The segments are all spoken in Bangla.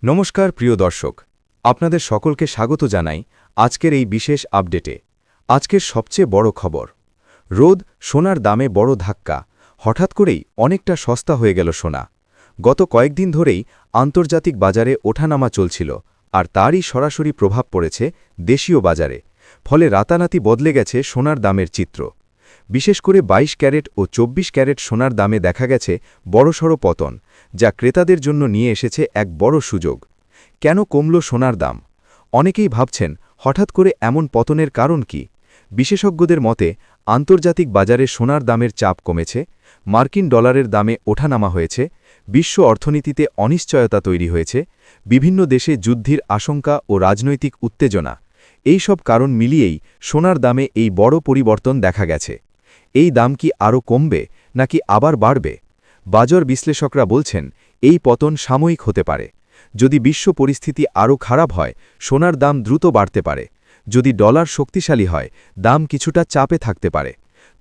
নমস্কার প্রিয় দর্শক, আপনাদের সকলকে স্বাগত জানাই আজকের এই বিশেষ আপডেটে। আজকের সবচেয়ে বড় খবর, রোদ সোনার দামে বড় ধাক্কা, হঠাৎ করেই অনেকটা সস্তা হয়ে গেল সোনা। গত কয়েকদিন ধরেই আন্তর্জাতিক বাজারে ওঠানামা চলছিল, আর তারই সরাসরি প্রভাব পড়েছে দেশীয় বাজারে। ফলে রাতারাতি বদলে গেছে সোনার দামের চিত্র। বিশেষ করে ২২ ক্যারেট ও ২৪ ক্যারেট সোনার দামে দেখা গেছে বড়সড় পতন, যা ক্রেতাদের জন্য নিয়ে এসেছে এক বড় সুযোগ। কেন কমল সোনার দাম? অনেকেই ভাবছেন হঠাৎ করে এমন পতনের কারণ কি। বিশেষজ্ঞদের মতে আন্তর্জাতিক বাজারে সোনার দামের চাপ কমেছে, মার্কিন ডলারের দামে ওঠানামা হয়েছে, বিশ্ব অর্থনীতিতে অনিশ্চয়তা তৈরি হয়েছে, বিভিন্ন দেশে যুদ্ধের আশঙ্কা ও রাজনৈতিক উত্তেজনা, এই সব কারণ মিলিয়েই সোনার দামে এই বড় পরিবর্তন দেখা গেছে। এই দাম কি আরও কমবে নাকি আবার বাড়বে? বাজার বিশ্লেষকরা বলছেন এই পতন সাময়িক হতে পারে। যদি বিশ্ব পরিস্থিতি আরও খারাপ হয়, সোনার দাম দ্রুত বাড়তে পারে। যদি ডলার শক্তিশালী হয়, দাম কিছুটা চাপে থাকতে পারে।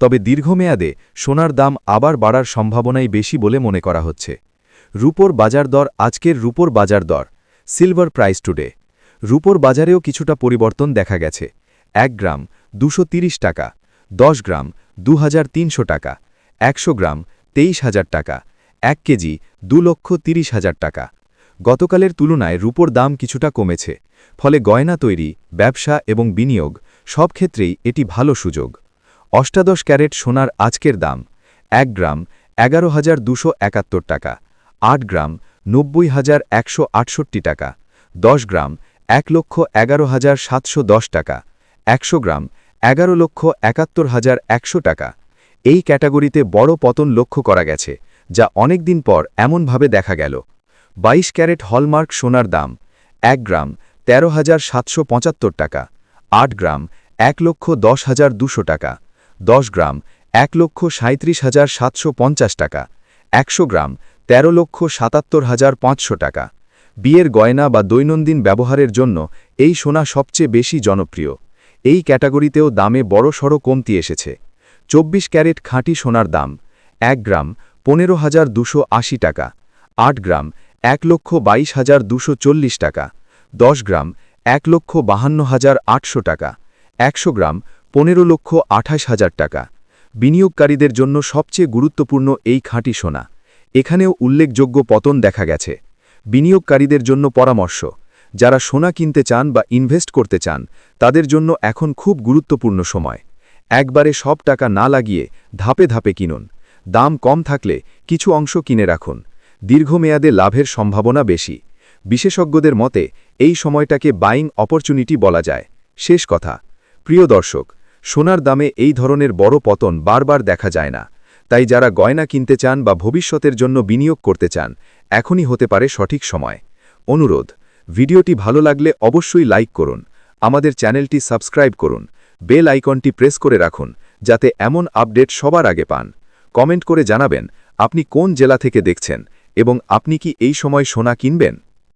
তবে দীর্ঘমেয়াদে সোনার দাম আবার বাড়ার সম্ভাবনাই বেশি বলে মনে করা হচ্ছে। রুপোর বাজার দর। আজকের রুপোর বাজার দর। Silver price today. রুপোর বাজারেও কিছুটা পরিবর্তন দেখা গেছে। ১ গ্রাম ২৩০ টাকা, ১০ গ্রাম ২৩০০ টাকা, ১০০ গ্রাম ২৩,০০০ টাকা, ১ কেজি ২,৩০,০০০ টাকা। গতকালের তুলনায় রুপোর দাম কিছুটা কমেছে। ফলে গয়না তৈরি, ব্যবসা এবং বিনিয়োগ সব ক্ষেত্রেই এটি ভালো সুযোগ। অষ্টাদশ ক্যারেট সোনার আজকের দাম: ১ গ্রাম ১১,২৭১ টাকা, ৮ গ্রাম ৯০,১৬৮ টাকা, ১০ গ্রাম ১,১১,৭১০ টাকা, ১০০ গ্রাম ১১,৭১,১০০ টাকা। এই ক্যাটাগরিতে বড় পতন লক্ষ্য করা গেছে, যা অনেকদিন পর এমনভাবে দেখা গেল। ২২ ক্যারেট হলমার্ক সোনার দাম: ১ গ্রাম ১৩,৭৭৫ টাকা, ৮ গ্রাম ১,১০,২০০ টাকা, ১০ গ্রাম ১,৩৭,৭৫০ টাকা, ১০০ গ্রাম ১৩,৭৭,৫০০ টাকা। বিয়ের গয়না বা দৈনন্দিন ব্যবহারের জন্য এই সোনা সবচেয়ে বেশি জনপ্রিয়। এই ক্যাটাগরিতেও দামে বড়সড় কমতি এসেছে। ২৪ ক্যারেট খাঁটি সোনার দাম: ১ গ্রাম ১৫,২৮০ টাকা, ৮ গ্রাম ১,২২,২৪০ টাকা, ১০ গ্রাম ১,৫২,৮০০ টাকা, ১০০ গ্রাম ১৫,২৮,০০০ টাকা। বিনিয়োগকারীদের জন্য সবচেয়ে গুরুত্বপূর্ণ এই খাঁটি সোনা। এখানেও উল্লেখযোগ্য পতন দেখা গেছে। বিনিয়োগকারীদের জন্য পরামর্শ: যারা সোনা কিনতে চান বা ইনভেস্ট করতে চান, তাদের জন্য এখন খুব গুরুত্বপূর্ণ সময়। একবারে সব টাকা না লাগিয়ে ধাপে ধাপে কিনুন। দাম কম থাকলে কিছু অংশ কিনে রাখুন। দীর্ঘমেয়াদে লাভের সম্ভাবনা বেশি। বিশেষজ্ঞদের মতে এই সময়টাকে বাইং অপরচুনিটি বলা যায়। শেষ কথা, প্রিয় দর্শক, সোনার দামে এই ধরনের বড় পতন বারবার দেখা যায় না। তাই যারা গয়না কিনতে চান বা ভবিষ্যতের জন্য বিনিয়োগ করতে চান, এখনই হতে পারে সঠিক সময়। অনুরোধ, ভিডিওটি ভালো লাগলে অবশ্যই লাইক করুন, আমাদের চ্যানেলটি সাবস্ক্রাইব করুন, বেল আইকনটি প্রেস করে রাখুন, যাতে এমন আপডেট সবার আগে পান। কমেন্ট করে জানাবেন আপনি কোন জেলা থেকে দেখছেন এবং আপনি কি এই সময় সোনা কিনবেন।